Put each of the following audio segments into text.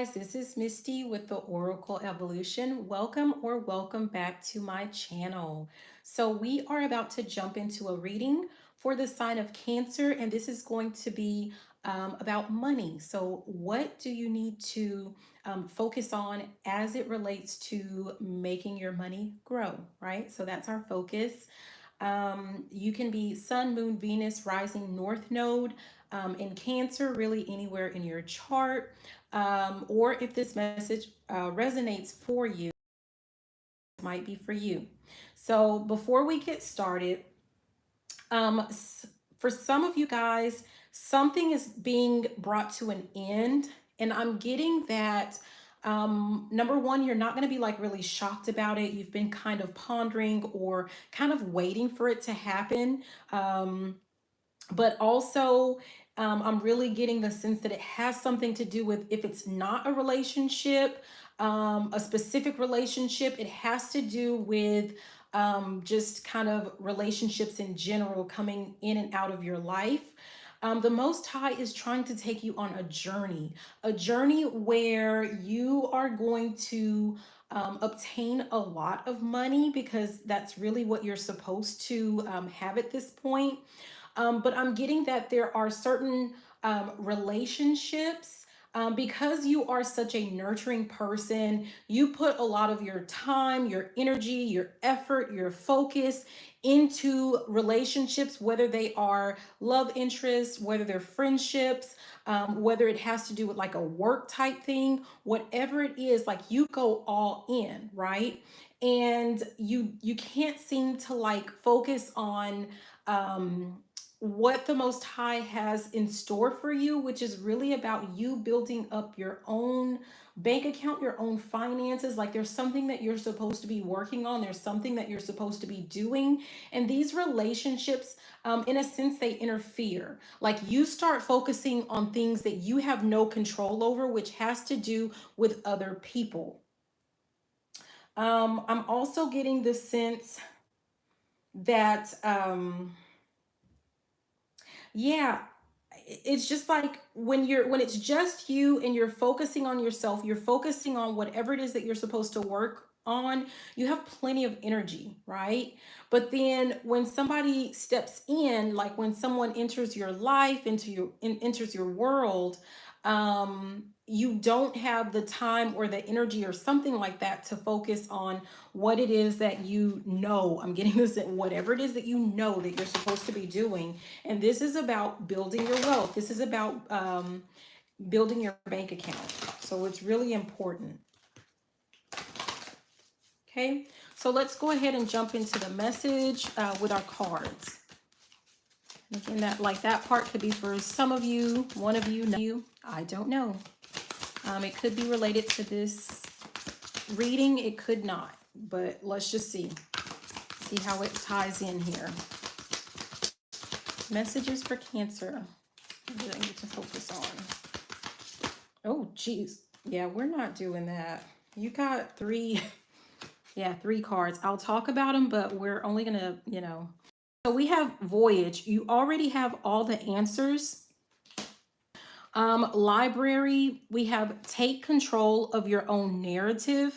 guys, this is Misty with the Oracle Evolution. Welcome back to my channel. So we are about to jump into a reading for the sign of Cancer, and this is going to be about money. So what do you need to focus on as it relates to making your money grow, right? So that's our focus. You can be Sun, Moon, Venus, Rising, North Node in Cancer, really anywhere in your chart. Or if this message resonates for you, it might be for you. So before we get started, for some of you guys, something is being brought to an end, and I'm getting that. Number one, you're not going to be like really shocked about it. You've been kind of pondering or kind of waiting for it to happen. But also, I'm really getting the sense that it has something to do with, if it's not a relationship, a specific relationship, it has to do with just kind of relationships in general coming in and out of your life. The Most High is trying to take you on a journey where you are going to obtain a lot of money, because that's really what you're supposed to have at this point. But I'm getting that there are certain relationships. Because you are such a nurturing person, you put a lot of your time, your energy, your effort, your focus into relationships, whether they are love interests, whether they're friendships, whether it has to do with like a work type thing, whatever it is, like you go all in, right? And you can't seem to like focus on what the Most High has in store for you, which is really about you building up your own bank account, your own finances. Like there's something that you're supposed to be working on, there's something that you're supposed to be doing. And these relationships, in a sense, they interfere. Like you start focusing on things that you have no control over, which has to do with other people. I'm also getting the sense that, yeah, it's just like when it's just you and you're focusing on yourself, you're focusing on whatever it is that you're supposed to work on, you have plenty of energy, right? But then when somebody steps in, like when someone enters your life, enters your world, you don't have the time or the energy or something like that to focus on what it is that you know. I'm getting this, that whatever it is that you know that you're supposed to be doing. And this is about building your wealth. This is about building your bank account. So it's really important. Okay, so let's go ahead and jump into the message with our cards. Again, that part could be for some of you, one of you, I don't know. It could be related to this reading, it could not, but let's just see how it ties in here. Messages for Cancer. What do I need to focus on? Oh, geez. Yeah, we're not doing that. You got three, yeah, 3 cards. I'll talk about them, but we're only gonna, So we have Voyage. You already have all the answers. Library, we have Take Control of Your Own Narrative.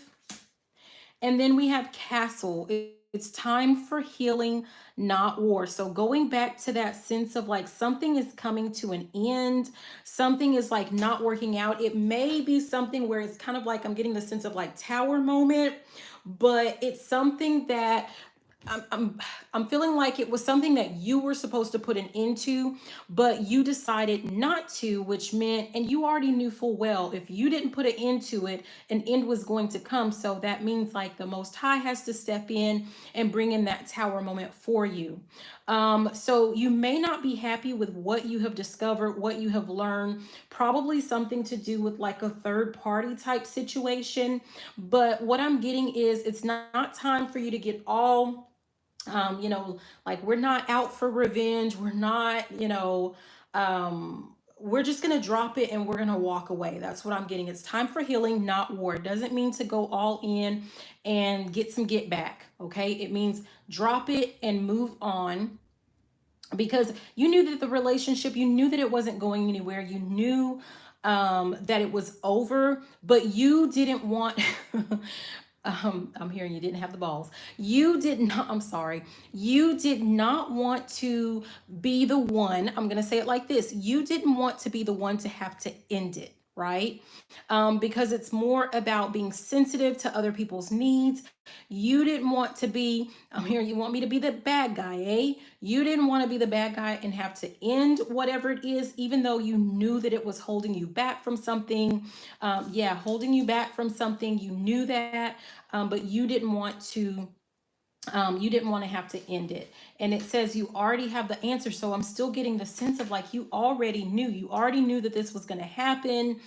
And then we have Castle. It's time for healing, not war. So going back to that sense of like something is coming to an end, something is like not working out. It may be something where it's kind of like I'm getting the sense of like tower moment, but it's something that I'm feeling like it was something that you were supposed to put an end to, but you decided not to, which meant, and you already knew full well, if you didn't put an end to it, an end was going to come. So that means like the Most High has to step in and bring in that tower moment for you. So you may not be happy with what you have discovered, what you have learned, probably something to do with like a third party type situation. But what I'm getting is it's not time for you to get all like we're not out for revenge. We're not, we're just going to drop it and we're going to walk away. That's what I'm getting. It's time for healing, not war. It doesn't mean to go all in and get some get back. Okay. It means drop it and move on, because you knew that the relationship, you knew that it wasn't going anywhere. You knew that it was over, but you didn't want, I'm hearing you didn't have the balls. You did not, I'm sorry. You did not want to be the one, I'm going to say it like this. You didn't want to be the one to have to end it, right? Because it's more about being sensitive to other people's needs. You didn't want to be, I'm hearing you want me to be the bad guy, eh? You didn't want to be the bad guy and have to end whatever it is, even though you knew that it was holding you back from something. Yeah, holding you back from something. You knew that, but you didn't want to. You didn't want to have to end it. And it says you already have the answer. So I'm still getting the sense of like you already knew. You already knew that this was going to happen.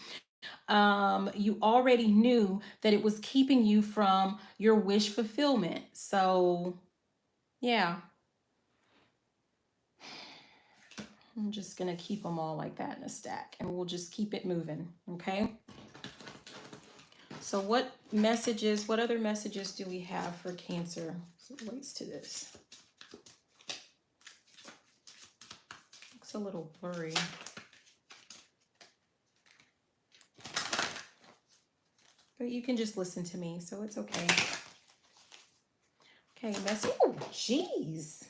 You already knew that it was keeping you from your wish fulfillment. So, yeah, I'm just going to keep them all like that in a stack and we'll just keep it moving. Okay. So what messages, what other messages do we have for Cancer as it relates to this? Looks a little blurry. But you can just listen to me, so it's okay. Okay, message. Oh, jeez.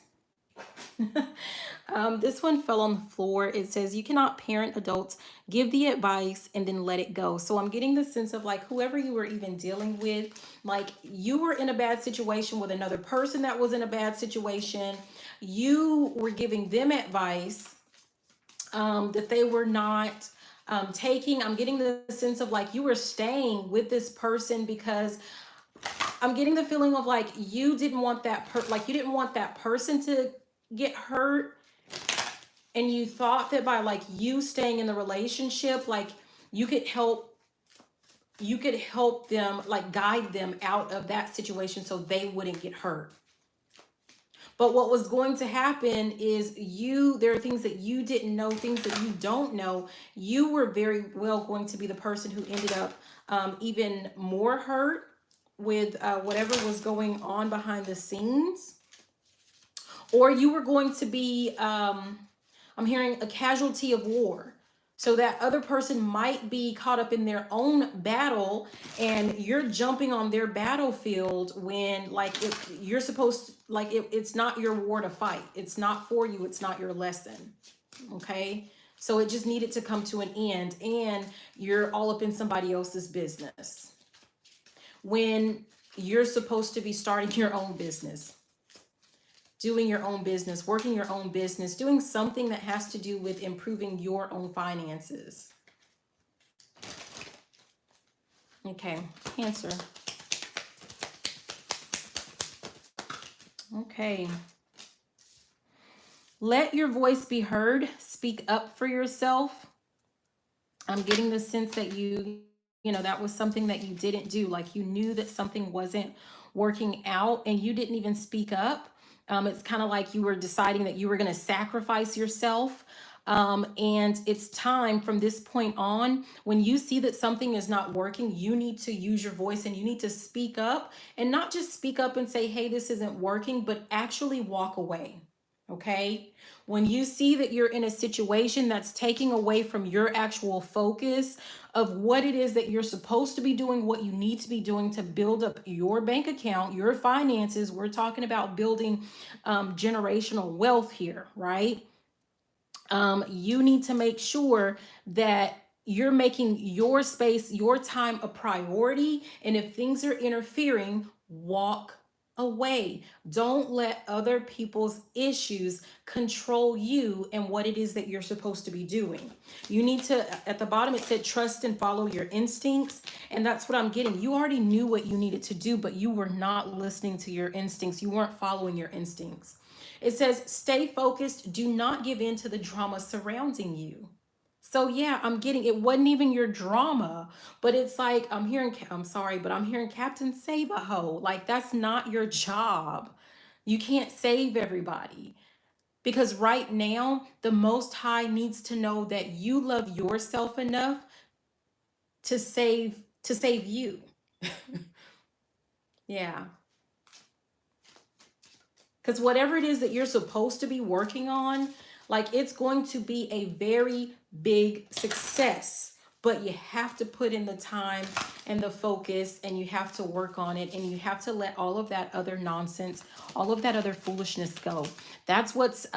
This one fell on the floor. It says you cannot parent adults, give the advice, and then let it go. So I'm getting the sense of like whoever you were even dealing with, like you were in a bad situation with another person that was in a bad situation. You were giving them advice that they were not taking. I'm getting the sense of like you were staying with this person because I'm getting the feeling of like you didn't want that you didn't want that person to get hurt, and you thought that by like you staying in the relationship, like you could help them, like guide them out of that situation so they wouldn't get hurt. But what was going to happen is there are things that you didn't know, things that you don't know. You were very well going to be the person who ended up even more hurt with whatever was going on behind the scenes. Or you were going to be, I'm hearing a casualty of war. So that other person might be caught up in their own battle and you're jumping on their battlefield when like you're supposed to, like it's not your war to fight. It's not for you. It's not your lesson. Okay. So it just needed to come to an end and you're all up in somebody else's business when you're supposed to be starting your own business, doing your own business, working your own business, doing something that has to do with improving your own finances. Okay, Cancer. Okay. Let your voice be heard. Speak up for yourself. I'm getting the sense that that was something that you didn't do. Like you knew that something wasn't working out and you didn't even speak up. It's kind of like you were deciding that you were going to sacrifice yourself. And it's time from this point on, when you see that something is not working, you need to use your voice and you need to speak up, and not just speak up and say, hey, this isn't working, but actually walk away. Okay. When you see that you're in a situation that's taking away from your actual focus of what it is that you're supposed to be doing, what you need to be doing to build up your bank account, your finances. We're talking about building generational wealth here, right? You need to make sure that you're making your space, your time a priority. And if things are interfering, walk away. Don't let other people's issues control you and what it is that you're supposed to be doing. You need to, at the bottom, it said trust and follow your instincts. And that's what I'm getting. You already knew what you needed to do, but you were not listening to your instincts. You weren't following your instincts. It says, stay focused. Do not give in to the drama surrounding you. So yeah, I'm getting, it wasn't even your drama, but it's like, I'm hearing Captain Save a Hoe. Like that's not your job. You can't save everybody. Because right now, the Most High needs to know that you love yourself enough to save you. Yeah. Because whatever it is that you're supposed to be working on, like it's going to be a very big success but you have to put in the time and the focus, and you have to work on it, and you have to let all of that other nonsense, all of that other foolishness go. That's what's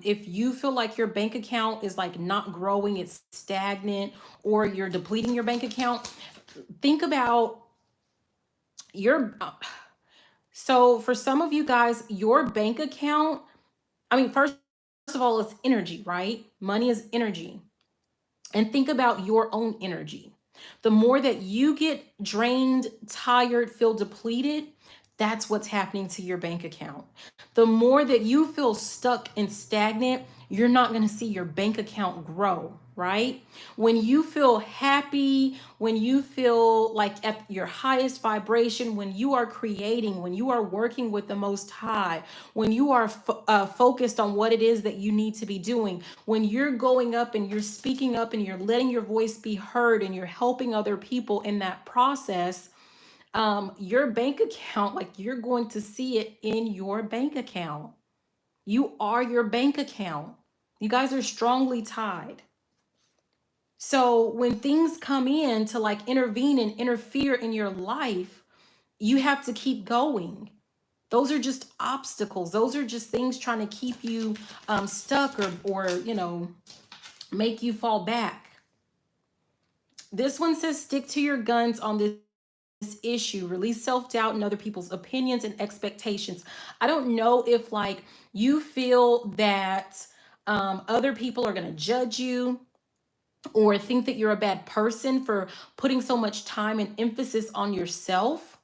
if you feel like your bank account is like not growing, it's stagnant, or you're depleting your bank account, think about your so for some of you guys, your bank account, I mean, first of all, it's energy, right? Money is energy. And think about your own energy. The more that you get drained, tired, feel depleted, that's what's happening to your bank account. The more that you feel stuck and stagnant, you're not going to see your bank account grow, right? When you feel happy, when you feel like at your highest vibration, when you are creating, when you are working with the Most High, when you are focused on what it is that you need to be doing, when you're going up and you're speaking up and you're letting your voice be heard and you're helping other people in that process, your bank account, like you're going to see it in your bank account. You are your bank account. You guys are strongly tied. So when things come in to like intervene and interfere in your life, you have to keep going. Those are just obstacles. Those are just things trying to keep you stuck, or make you fall back. This one says stick to your guns on this issue. Release self-doubt and other people's opinions and expectations. I don't know if like you feel that other people are going to judge you or think that you're a bad person for putting so much time and emphasis on yourself.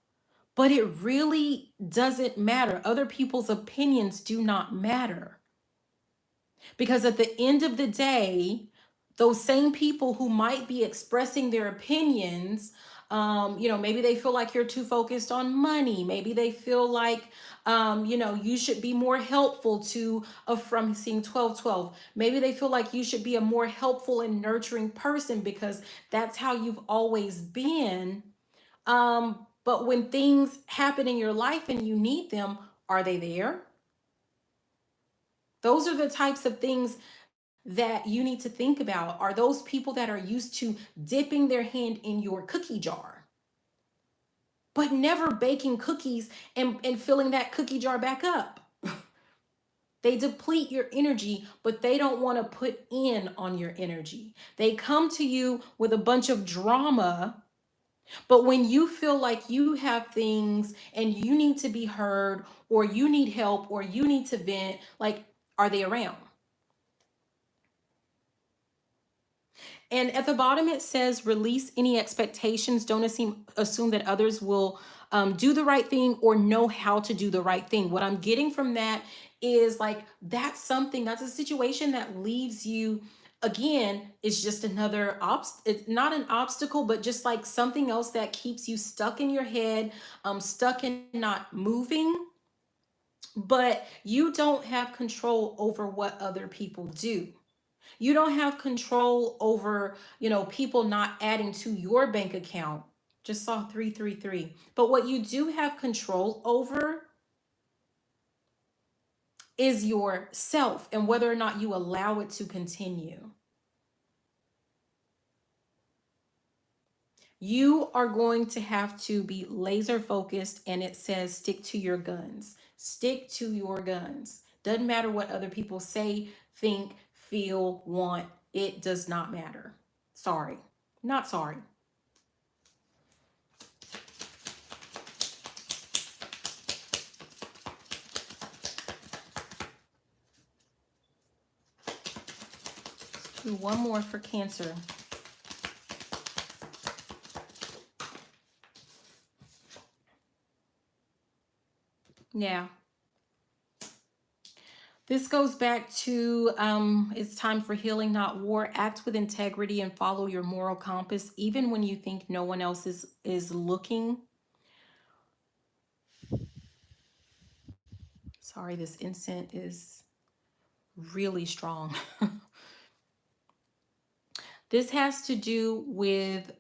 But it really doesn't matter. Other people's opinions do not matter. Because at the end of the day, those same people who might be expressing their opinions, maybe they feel like you're too focused on money. Maybe they feel like, you should be more helpful to, from seeing 1212. Maybe they feel like you should be a more helpful and nurturing person because that's how you've always been. But when things happen in your life and you need them, are they there? Those are the types of things that you need to think about. Are those people that are used to dipping their hand in your cookie jar, but never baking cookies and filling that cookie jar back up? They deplete your energy, but they don't want to put in on your energy. They come to you with a bunch of drama. But when you feel like you have things and you need to be heard, or you need help, or you need to vent, like, are they around? And at the bottom, it says release any expectations. Don't assume that others will do the right thing or know how to do the right thing. What I'm getting from that is like, that's a situation that leaves you, again, it's just another it's not an obstacle, but just like something else that keeps you stuck in your head, stuck and not moving. But you don't have control over what other people do. You don't have control over, people not adding to your bank account. Just saw 333. But what you do have control over is yourself and whether or not you allow it to continue. You are going to have to be laser focused, and it says stick to your guns. Stick to your guns. Doesn't matter what other people say, think, feel, want. It does not matter. Sorry. Not sorry. Do one more for Cancer. Yeah. This goes back to it's time for healing, not war. Act with integrity and follow your moral compass, even when you think no one else is looking. Sorry, this incense is really strong. This has to do with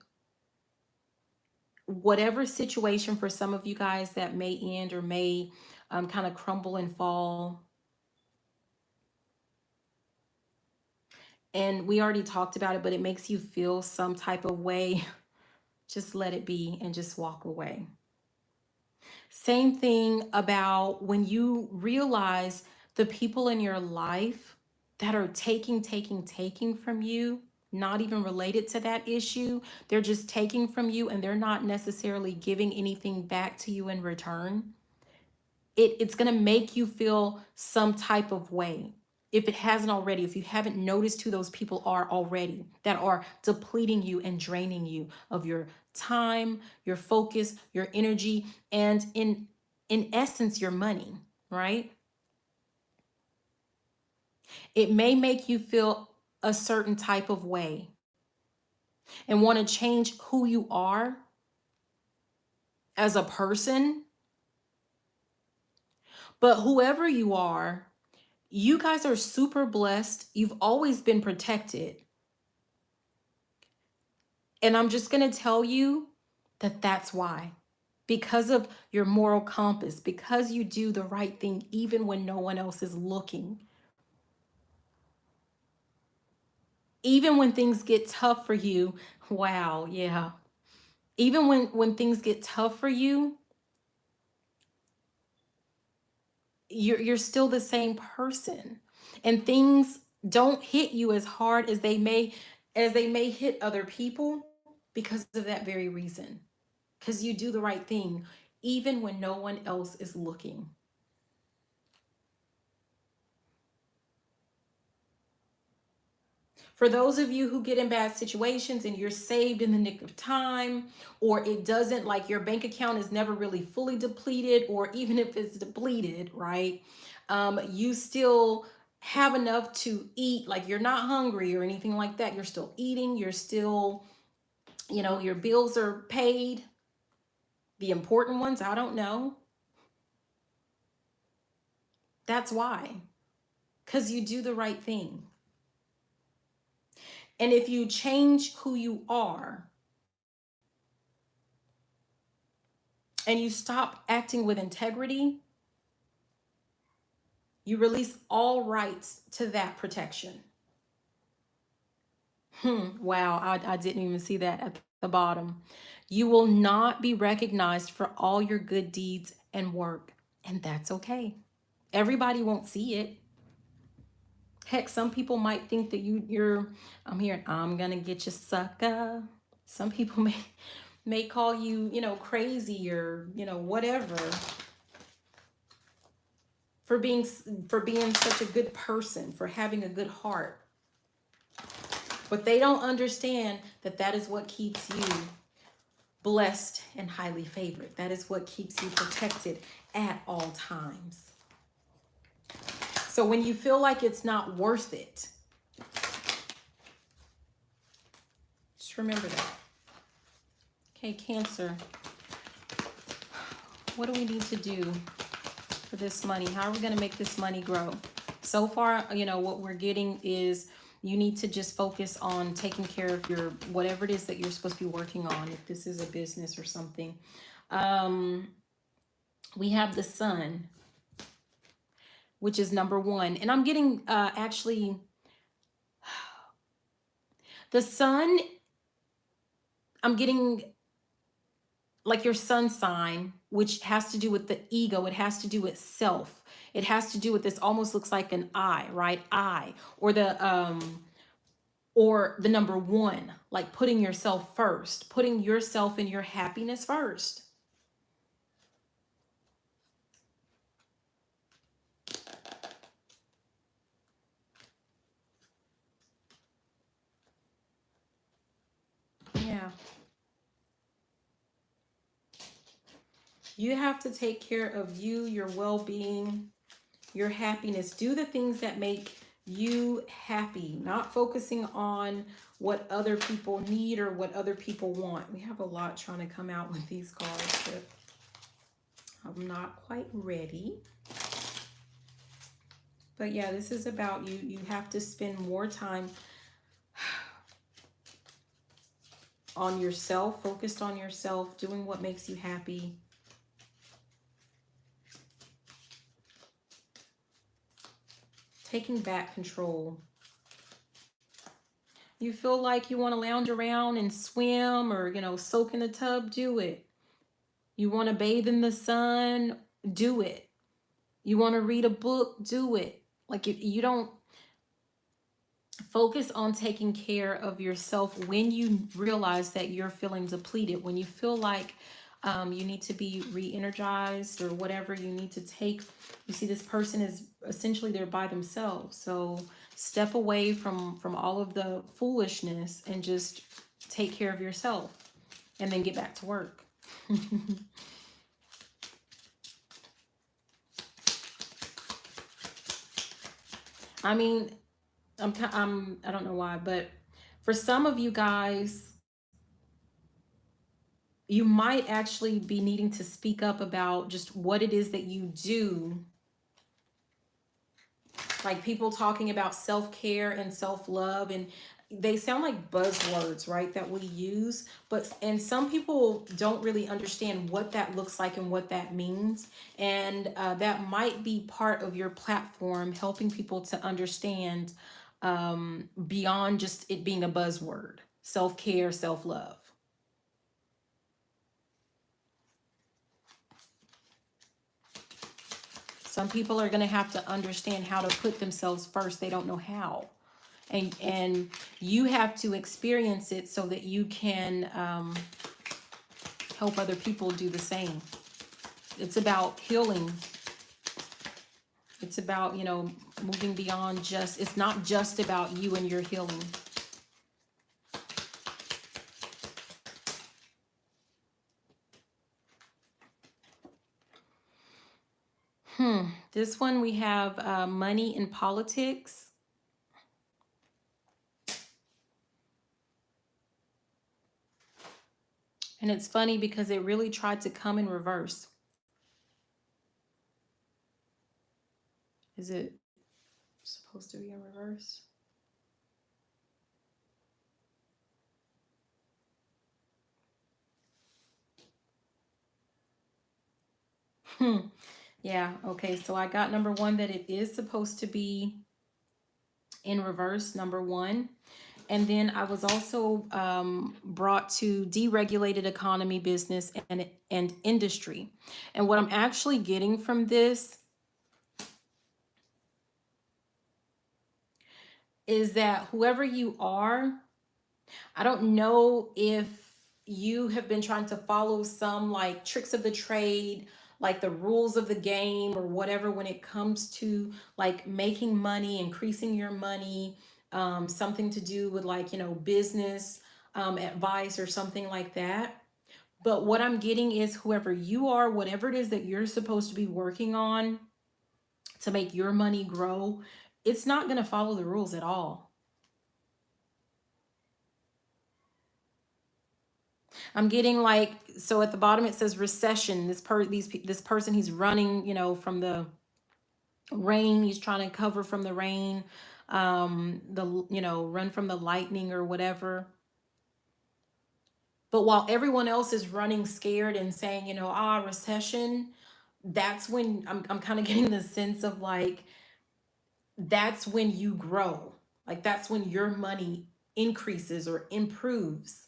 whatever situation for some of you guys that may end or may kind of crumble and fall. and we already talked about it, but it makes you feel some type of way, just let it be and just walk away. Same thing about when you realize the people in your life that are taking from you, not even related to that issue. They're just taking from you and they're not necessarily giving anything back to you in return. It's going to make you feel some type of way. If it hasn't already, if you haven't noticed who those people are already that are depleting you and draining you of your time, your focus, your energy, and in essence, your money, right? It may make you feel a certain type of way and want to change who you are as a person. But whoever you are, you guys are super blessed. You've always been protected. And I'm just going to tell you that that's why. Because of your moral compass, because you do the right thing even when no one else is looking. Even when things get tough for you, wow, yeah. Even when things get tough for you, you're still the same person. And things don't hit you as hard as they may hit other people because of that very reason. Because you do the right thing even when no one else is looking. For those of you who get in bad situations and you're saved in the nick of time, or it doesn't, like your bank account is never really fully depleted, or even if it's depleted, right? You still have enough to eat, like you're not hungry or anything like that. You're still eating, you're still, your bills are paid. The important ones, I don't know. That's why. Because you do the right thing. And if you change who you are and you stop acting with integrity, you release all rights to that protection. Wow, I didn't even see that at the bottom. You will not be recognized for all your good deeds and work, and that's okay. Everybody won't see it. Heck, some people might think that I'm here, I'm gonna get you, sucker. Some people may call you, crazy or, whatever for being such a good person, for having a good heart. But they don't understand that that is what keeps you blessed and highly favored. That is what keeps you protected at all times. So when you feel like it's not worth it, just remember that. Okay, Cancer. What do we need to do for this money? How are we going to make this money grow? So far, what we're getting is you need to just focus on taking care of your, whatever it is that you're supposed to be working on. If this is a business or something. We have the Sun, which is number 1. And I'm getting, actually, the Sun, I'm getting like your sun sign, which has to do with the ego. It has to do with self. It has to do with this, almost looks like an I, right? I, or the number 1, like putting yourself first, putting yourself and your happiness first. Yeah. You have to take care of you, your well-being, your happiness. Do the things that make you happy, not focusing on what other people need or what other people want. We have a lot trying to come out with these cards, but I'm not quite ready. But yeah, this is about you. You have to spend more time on yourself, focused on yourself, doing what makes you happy. Taking back control. You feel like you want to lounge around and swim or, soak in the tub, do it. You want to bathe in the sun, do it. You want to read a book, do it. Like you don't focus on taking care of yourself when you realize that you're feeling depleted, when you feel like you need to be re-energized or whatever you need to take. You see, this person is essentially they're by themselves. So step away from all of the foolishness and just take care of yourself and then get back to work. I mean, I don't know why, but for some of you guys, you might actually be needing to speak up about just what it is that you do. Like people talking about self-care and self-love, and they sound like buzzwords, right, that we use, and some people don't really understand what that looks like and what that means. And that might be part of your platform, helping people to understand beyond just it being a buzzword: self-care, self-love. Some people are going to have to understand how to put themselves first. They don't know how. And you have to experience it so that you can help other people do the same. It's about healing. It's about, moving beyond just, it's not just about you and your healing. This one we have money in politics. And it's funny because it really tried to come in reverse. Is it supposed to be in reverse? Yeah, okay, so I got number one, that it is supposed to be in reverse, number one. And then I was also brought to deregulated economy, business, and industry. And what I'm actually getting from this is that whoever you are, I don't know if you have been trying to follow some like tricks of the trade, like the rules of the game or whatever, when it comes to like making money, increasing your money, something to do with like, business advice or something like that. But what I'm getting is whoever you are, whatever it is that you're supposed to be working on to make your money grow, it's not going to follow the rules at all. I'm getting like, so at the bottom it says recession. This person, he's running, from the rain. He's trying to cover from the rain, run from the lightning or whatever. But while everyone else is running scared and saying, recession, that's when I'm kind of getting the sense of like, that's when you grow. Like that's when your money increases or improves.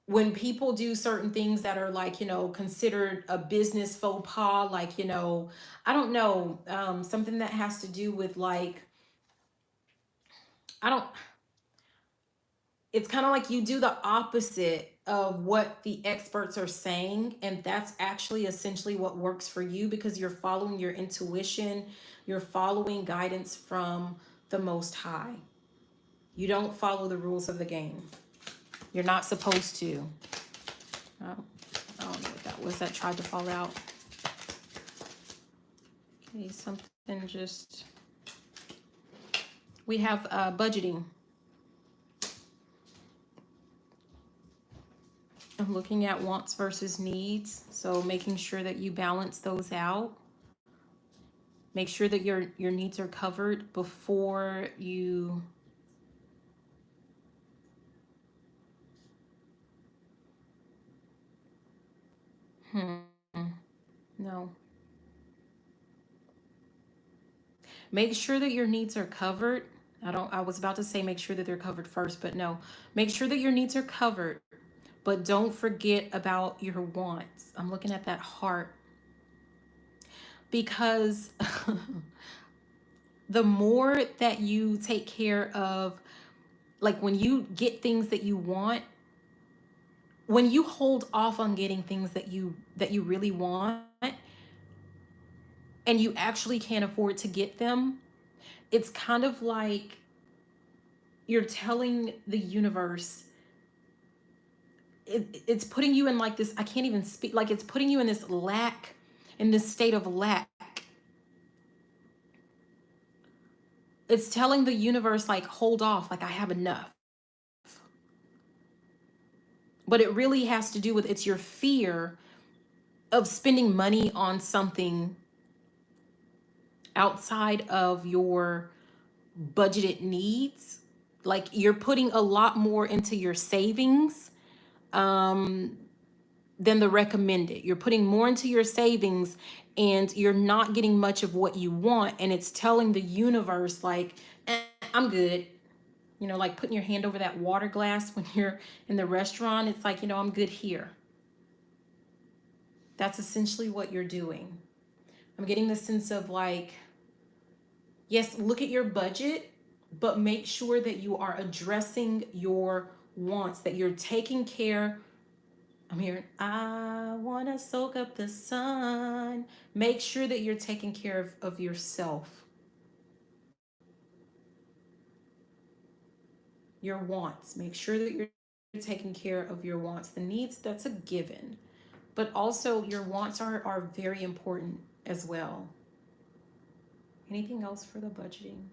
When people do certain things that are like, considered a business faux pas, like, I don't know, something that has to do with like, I don't, it's kind of like you do the opposite of what the experts are saying. And that's actually essentially what works for you, because you're following your intuition. You're following guidance from the Most High. You don't follow the rules of the game. You're not supposed to. Oh, I don't know what that was that tried to fall out. Okay, something just... We have budgeting. I'm looking at wants versus needs. So making sure that you balance those out. Make sure that your needs are covered before you... No. Make sure that your needs are covered I was about to say make sure that they're covered first, but no. Make sure that your needs are covered, but don't forget about your wants. I'm looking at that heart because the more that you take care of, like when you get things that you want, when you hold off on getting things that you really want and you actually can't afford to get them, it's kind of like you're telling the universe, it's putting you in like this, I can't even speak, like it's putting you in this lack, in this state of lack. It's telling the universe like hold off, like I have enough. But it really has to do with, it's your fear of spending money on something outside of your budgeted needs. Like you're putting a lot more into your savings um than the recommended. You're putting more into your savings and you're not getting much of what you want, and it's telling the universe like, I'm good. You know, like putting your hand over that water glass when you're in the restaurant. It's like, I'm good here. That's essentially what you're doing. I'm getting the sense of like, yes, look at your budget, but make sure that you are addressing your wants, that you're taking care. I'm hearing, I want to soak up the sun. Make sure that you're taking care of yourself, your wants. Make sure that you're taking care of your wants. The needs, that's a given. But also, your wants are very important as well. Anything else for the budgeting?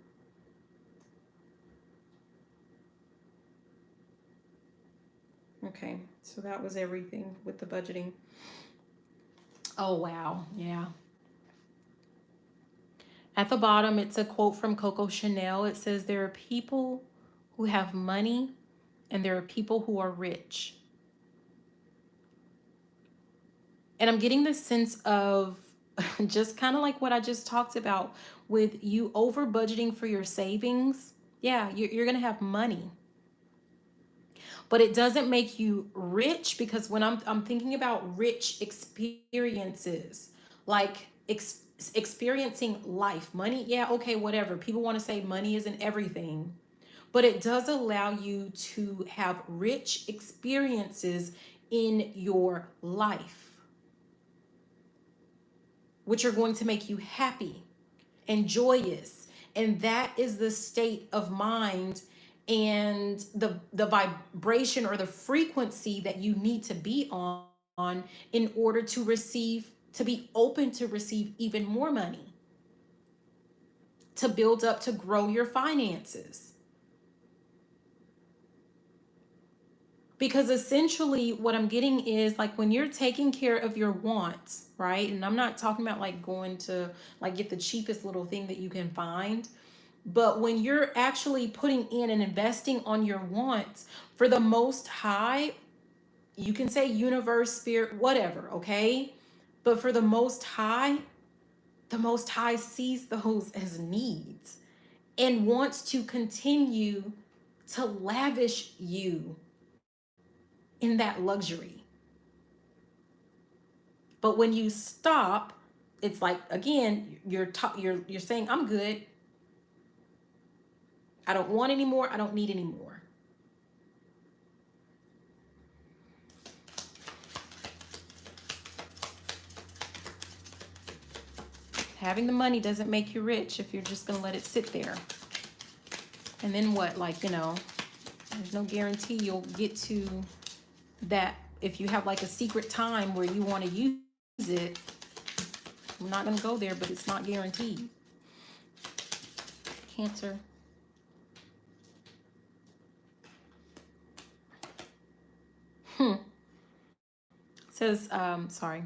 Okay, so that was everything with the budgeting. Oh, wow. Yeah. At the bottom, it's a quote from Coco Chanel. It says, there are people who have money and there are people who are rich. And I'm getting this sense of just kind of like what I just talked about with you over budgeting for your savings. Yeah, you're going to have money, but it doesn't make you rich, because when I'm thinking about rich experiences, like experiencing life, money, yeah, okay, whatever. People want to say money isn't everything, but it does allow you to have rich experiences in your life, which are going to make you happy and joyous. And that is the state of mind and the vibration or the frequency that you need to be on in order to receive, to be open to receive even more money, to build up, to grow your finances. Because essentially what I'm getting is like when you're taking care of your wants, right? And I'm not talking about like going to like get the cheapest little thing that you can find, but when you're actually putting in and investing on your wants, for the most high, you can say universe, spirit, whatever, okay? But for the most high sees those as needs and wants to continue to lavish you in that luxury. But when you stop, it's like again, you're saying, I'm good. I don't want any more. I don't need any more. Having the money doesn't make you rich if you're just going to let it sit there. And then what? Like, there's no guarantee you'll get to that. If you have like a secret time where you want to use it, I'm not going to go there, but it's not guaranteed. Cancer. It says, sorry.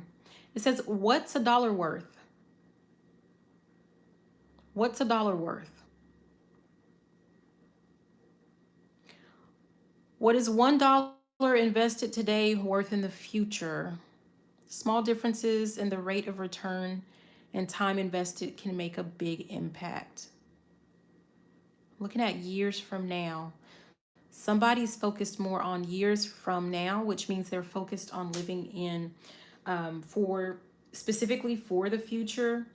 It says, what's a dollar worth? What's a dollar worth? What is $1 invested today worth in the future? Small differences in the rate of return and time invested can make a big impact. looking at years from now. Somebody's focused more on years from now, which means they're focused on living in for specifically for the future.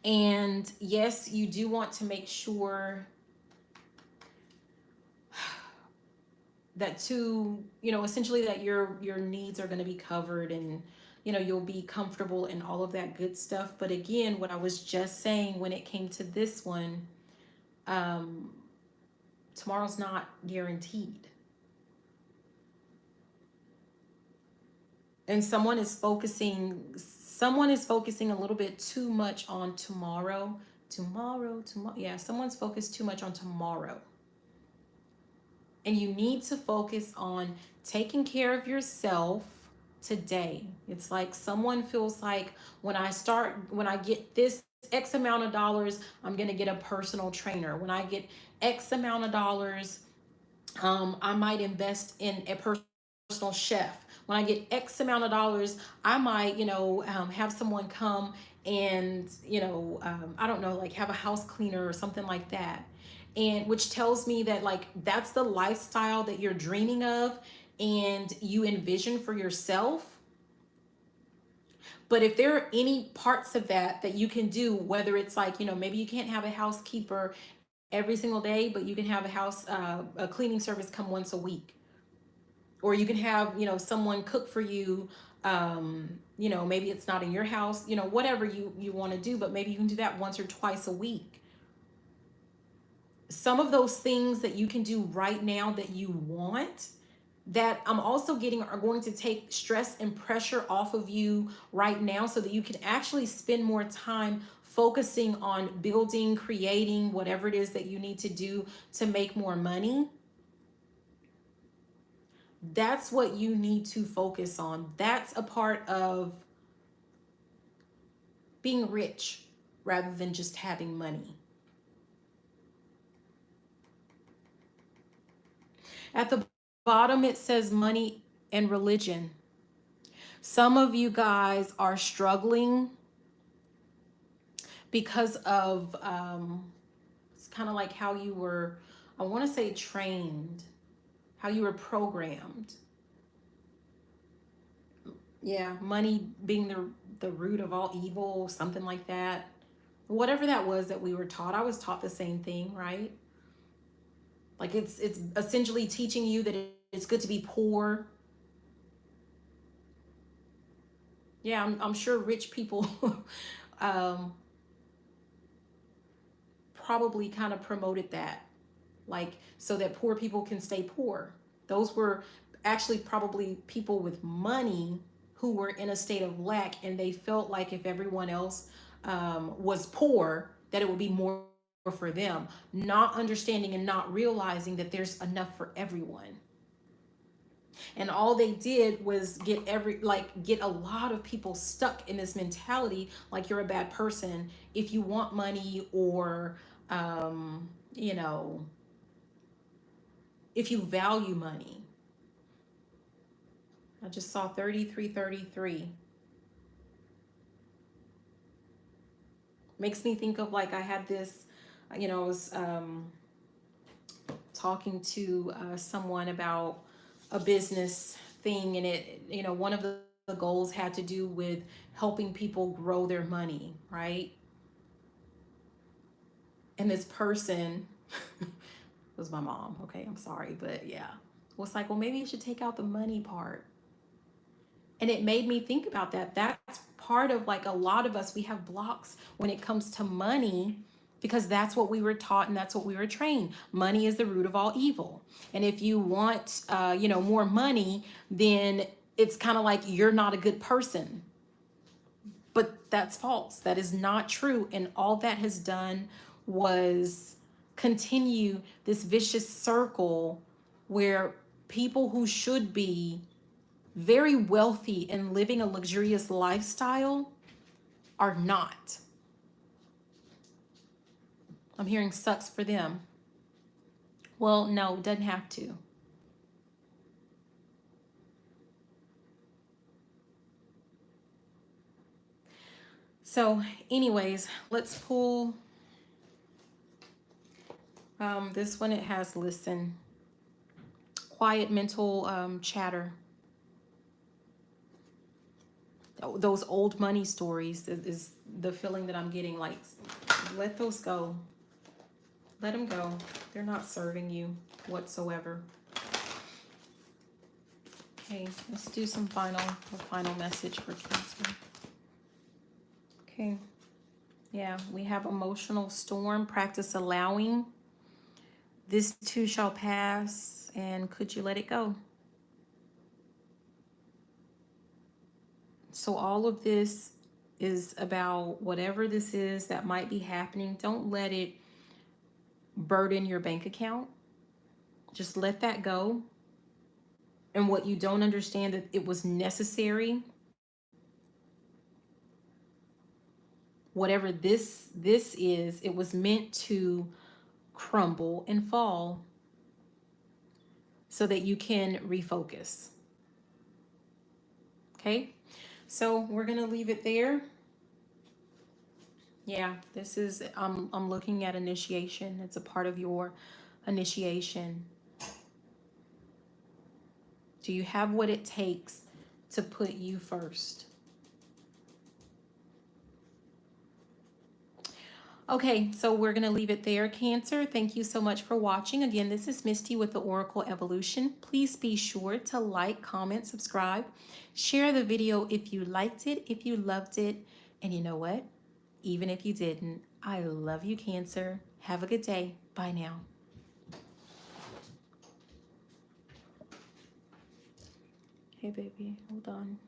And yes, you do want to make sure that essentially that your needs are going to be covered, and you'll be comfortable and all of that good stuff. But again, what I was just saying when it came to this one, um tomorrow's not guaranteed. And someone is focusing a little bit too much on tomorrow. Yeah, someone's focused too much on tomorrow. And you need to focus on taking care of yourself today. It's like someone feels like when I get this X amount of dollars, I'm going to get a personal trainer. When I get X amount of dollars, I might invest in a personal chef. When I get X amount of dollars, I might, have someone come and, I don't know, like have a house cleaner or something like that. And which tells me that like that's the lifestyle that you're dreaming of and you envision for yourself. But if there are any parts of that you can do, whether it's like, maybe you can't have a housekeeper every single day, but you can have a cleaning service come once a week, or you can have someone cook for you. Maybe it's not in your house, whatever you want to do, but maybe you can do that once or twice a week. Some of those things that you can do right now that you want, that I'm also getting, are going to take stress and pressure off of you right now, so that you can actually spend more time focusing on building, creating whatever it is that you need to do to make more money. That's what you need to focus on. That's a part of being rich rather than just having money. At the bottom, it says money and religion. Some of you guys are struggling because of, it's kind of like how you were, I want to say trained, how you were programmed. Yeah, money being the root of all evil, something like that. Whatever that was that we were taught. I was taught the same thing, right? Like it's essentially teaching you that it's good to be poor. Yeah, I'm sure rich people um, probably kind of promoted that, like so that poor people can stay poor. Those were actually probably people with money who were in a state of lack, and they felt like if everyone else was poor, that it would be more for them, not understanding and not realizing that there's enough for everyone. And all they did was get a lot of people stuck in this mentality, like you're a bad person if you want money, or um you know if you value money. I just saw 3333. Makes me think of, like, I had this, I was talking to someone about a business thing, and one of the goals had to do with helping people grow their money, right? And this person was my mom. Okay, I'm sorry, but yeah, was like, well, maybe you should take out the money part. And it made me think about that. That's part of, like, a lot of us, we have blocks when it comes to money, because that's what we were taught and that's what we were trained. Money is the root of all evil. And if you want, more money, then it's kind of like you're not a good person. But that's false. That is not true. And all that has done was continue this vicious circle where people who should be very wealthy and living a luxurious lifestyle are not. I'm hearing sucks for them. Well, no, doesn't have to. So anyways, let's pull This one, it has listen. Quiet mental chatter. Those old money stories is the feeling that I'm getting. Like, let those go. Let them go. They're not serving you whatsoever. Okay, let's do some final message for Cancer. Okay. Yeah, we have emotional storm. Practice allowing. This too shall pass. And could you let it go? So all of this is about whatever this is that might be happening. Don't let it burden your bank account. Just let that go. And what you don't understand, that it was necessary. Whatever this is, it was meant to crumble and fall so that you can refocus. Okay? So we're going to leave it there. Yeah, this is I'm looking at initiation. It's a part of your initiation. Do you have what it takes to put you first? Okay, so we're going to leave it there, Cancer. Thank you so much for watching. Again, this is Misty with the Oracle Evolution. Please be sure to like, comment, subscribe, share the video if you liked it, if you loved it, and you know what? Even if you didn't, I love you, Cancer. Have a good day. Bye now. Hey, baby, hold on.